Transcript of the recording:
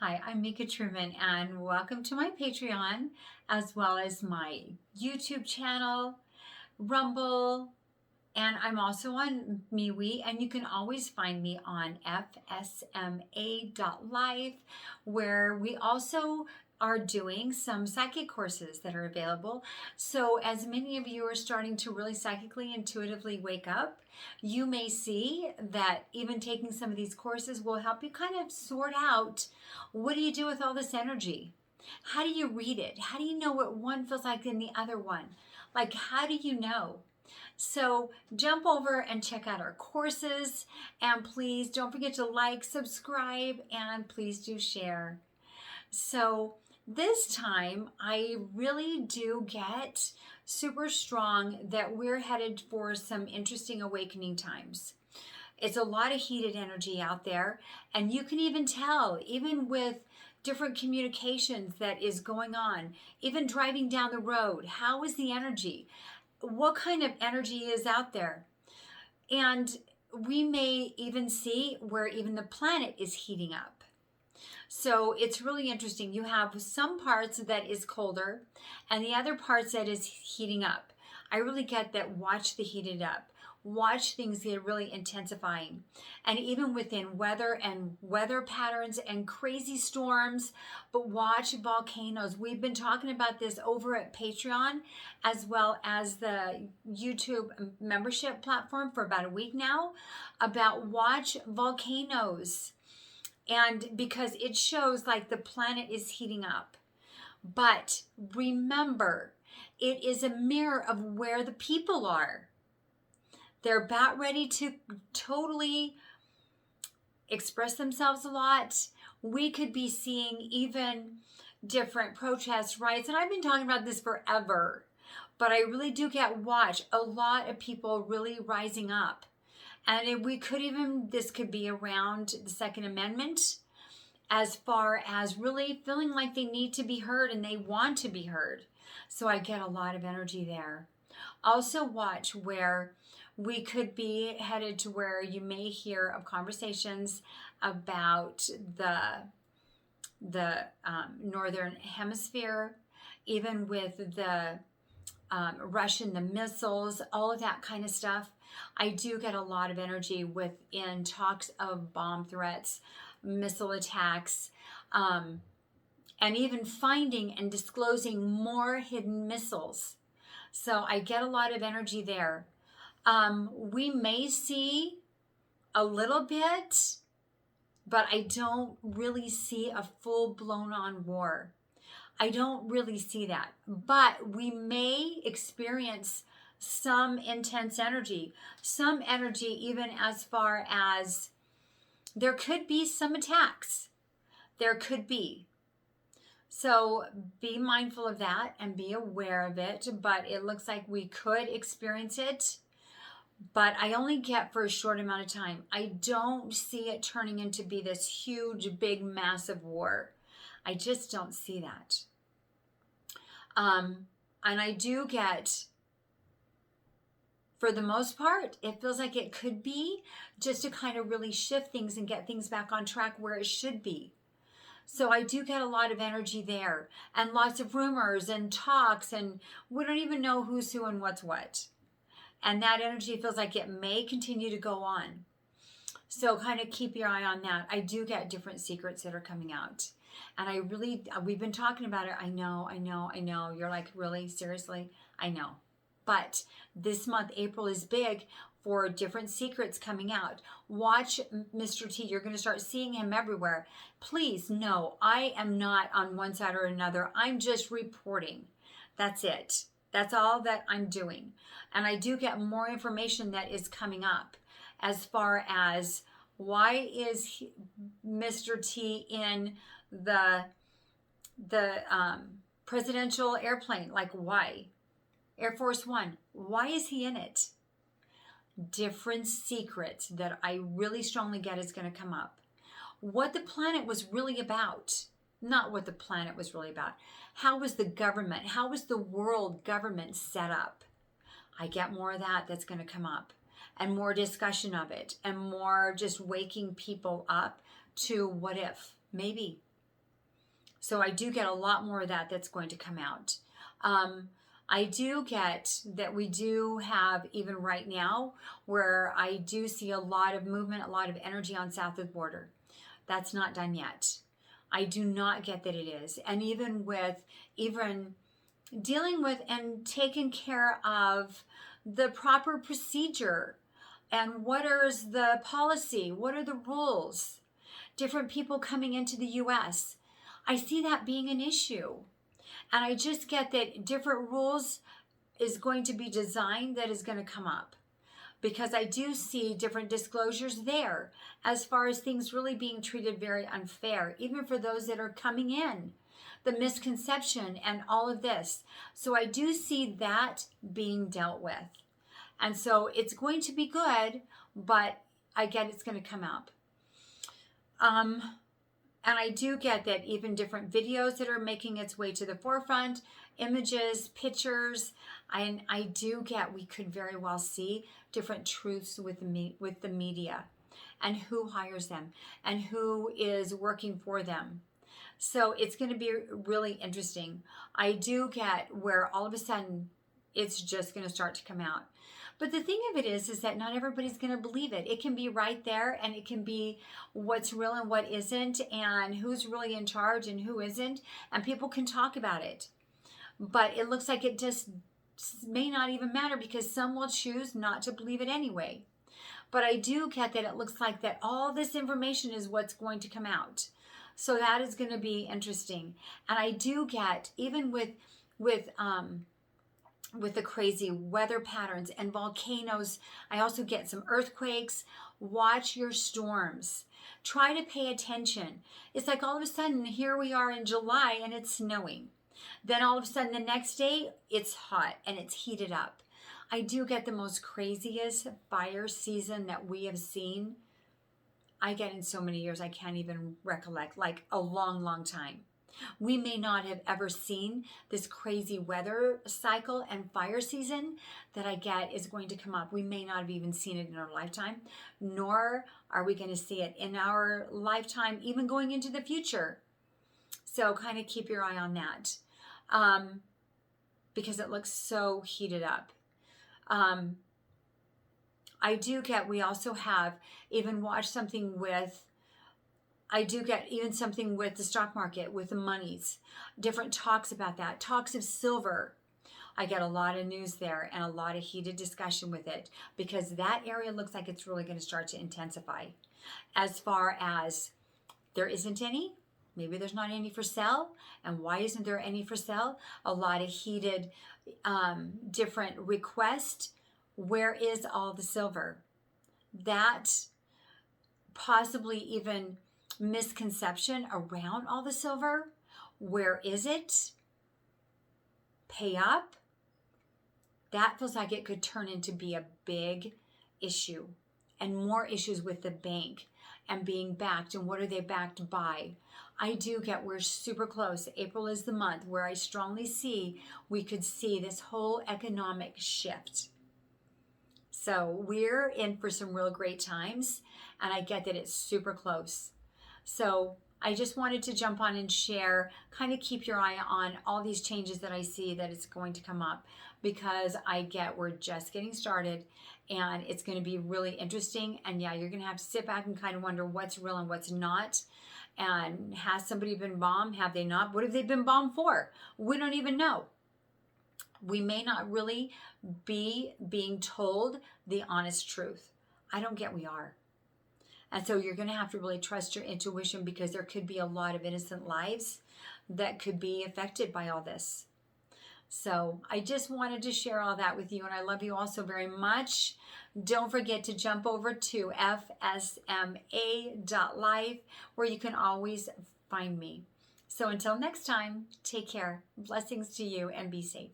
Hi, I'm Mika Truman, and welcome to my Patreon, as well as my YouTube channel, Rumble, and I'm also on MeWe, and you can always find me on fsma.live, where we also are doing some psychic courses that are available. So as many of you are starting to really psychically, intuitively wake up, you may see that even taking some of these courses will help you kind of sort out, what do you do with all this energy? How do you read it? How do you know what one feels like in the other one? Like, how do you know? So jump over and check out our courses, and please don't forget to like, subscribe, and please do share. So this time I really do get super strong that we're headed for some interesting awakening times. It's a lot of heated energy out there, and you can even tell, even with different communications that is going on, even driving down the road, how is the energy? What kind of energy is out there? And we may even see where even the planet is heating up. So it's really interesting. You have some parts that is colder and the other parts that is heating up. I really get that. Watch the heated up. Watch things get really intensifying. And even within weather and weather patterns and crazy storms, but watch volcanoes. We've been talking about this over at Patreon as well as the YouTube membership platform for about a week now, about watch volcanoes. And because it shows like the planet is heating up. But remember, it is a mirror of where the people are. They're about ready to totally express themselves a lot. We could be seeing even different protests, riots, and I've been talking about this forever, but I really do get watch a lot of people really rising up. And we could even, this could be around the Second Amendment, as far as really feeling like they need to be heard and they want to be heard. So I get a lot of energy there. Also watch where we could be headed to where you may hear of conversations about the northern hemisphere, even with the Russian, the missiles, all of that kind of stuff. I do get a lot of energy within talks of bomb threats, missile attacks, and even finding and disclosing more hidden missiles. So I get a lot of energy there. We may see a little bit, but I don't really see a full blown on war. I don't really see that, but we may experience some intense energy, some energy even as far as there could be some attacks. There could be. So be mindful of that and be aware of it, but it looks like we could experience it, but I only get for a short amount of time. I don't see it turning into be this huge, big, massive war. I just don't see that. And I do get, for the most part, it feels like it could be just to kind of really shift things and get things back on track where it should be. So I do get a lot of energy there and lots of rumors and talks, and we don't even know who's who and what's what. And that energy feels like it may continue to go on. So kind of keep your eye on that. I do get different secrets that are coming out. And I really, we've been talking about it. I know. You're like, really? Seriously? I know. But this month, April, is big for different secrets coming out. Watch Mr. T. You're going to start seeing him everywhere. Please, no, I am not on one side or another. I'm just reporting. That's it. That's all that I'm doing. And I do get more information that is coming up as far as why is Mr. T in the presidential airplane? Like, why? Air Force One. Why is he in it? Different secrets that I really strongly get is going to come up. What the planet was really about. Not what the planet was really about. How was the government? How was the world government set up? I get more of that that's going to come up. And more discussion of it. And more just waking people up to what if. Maybe. So I do get a lot more of that that's going to come out. I do get that we do have, even right now, where I do see a lot of movement, a lot of energy on south of the border. That's not done yet. I do not get that it is. And even dealing with and taking care of the proper procedure and what is the policy, what are the rules, different people coming into the US. I see that being an issue. And I just get that different rules is going to be designed that is going to come up, because I do see different disclosures there as far as things really being treated very unfair, even for those that are coming in, the misconception and all of this. So I do see that being dealt with. And so it's going to be good, but I get it's going to come up. And I do get that even different videos that are making its way to the forefront, images, pictures, and I do get we could very well see different truths with the media and who hires them and who is working for them. So it's going to be really interesting. I do get where all of a sudden it's just going to start to come out. But the thing of it is that not everybody's going to believe it. It can be right there, and it can be what's real and what isn't, and who's really in charge and who isn't, and people can talk about it. But it looks like it just may not even matter, because some will choose not to believe it anyway. But I do get that it looks like that all this information is what's going to come out. So that is going to be interesting. And I do get, even with the crazy weather patterns and volcanoes, I also get some earthquakes. Watch your storms. Try to pay attention. It's like all of a sudden, here we are in July and it's snowing. Then all of a sudden the next day, it's hot and it's heated up. I do get the most craziest fire season that we have seen. I get in so many years, I can't even recollect, like a long, long time. We may not have ever seen this crazy weather cycle and fire season that I get is going to come up. We may not have even seen it in our lifetime, nor are we going to see it in our lifetime, even going into the future. So kind of keep your eye on that, because it looks so heated up. I do get, we also have even watched something with, I do get even something with the stock market, with the Monies, different talks about that, talks of silver. I get a lot of news there and a lot of heated discussion with it, because that area looks like it's really going to start to intensify. As far as there isn't any, maybe there's not any for sale. And why isn't there any for sale? A lot of heated different requests. Where is all the silver? That possibly even misconception around all the silver. Where is it? Pay up. That feels like it could turn into be a big issue, and more issues with the bank and being backed, and what are they backed by? I do get, we're super close. April is the month where I strongly see we could see this whole economic shift. So we're in for some real great times, and I get that it's super close. So I just wanted to jump on and share, kind of keep your eye on all these changes that I see that it's going to come up, because I get we're just getting started and it's going to be really interesting. And yeah, you're going to have to sit back and kind of wonder what's real and what's not. And has somebody been bombed? Have they not? What have they been bombed for? We don't even know. We may not really be being told the honest truth. I don't get we are. And so you're going to have to really trust your intuition, because there could be a lot of innocent lives that could be affected by all this. So I just wanted to share all that with you, and I love you all so very much. Don't forget to jump over to fsma.life, where you can always find me. So until next time, take care. Blessings to you and be safe.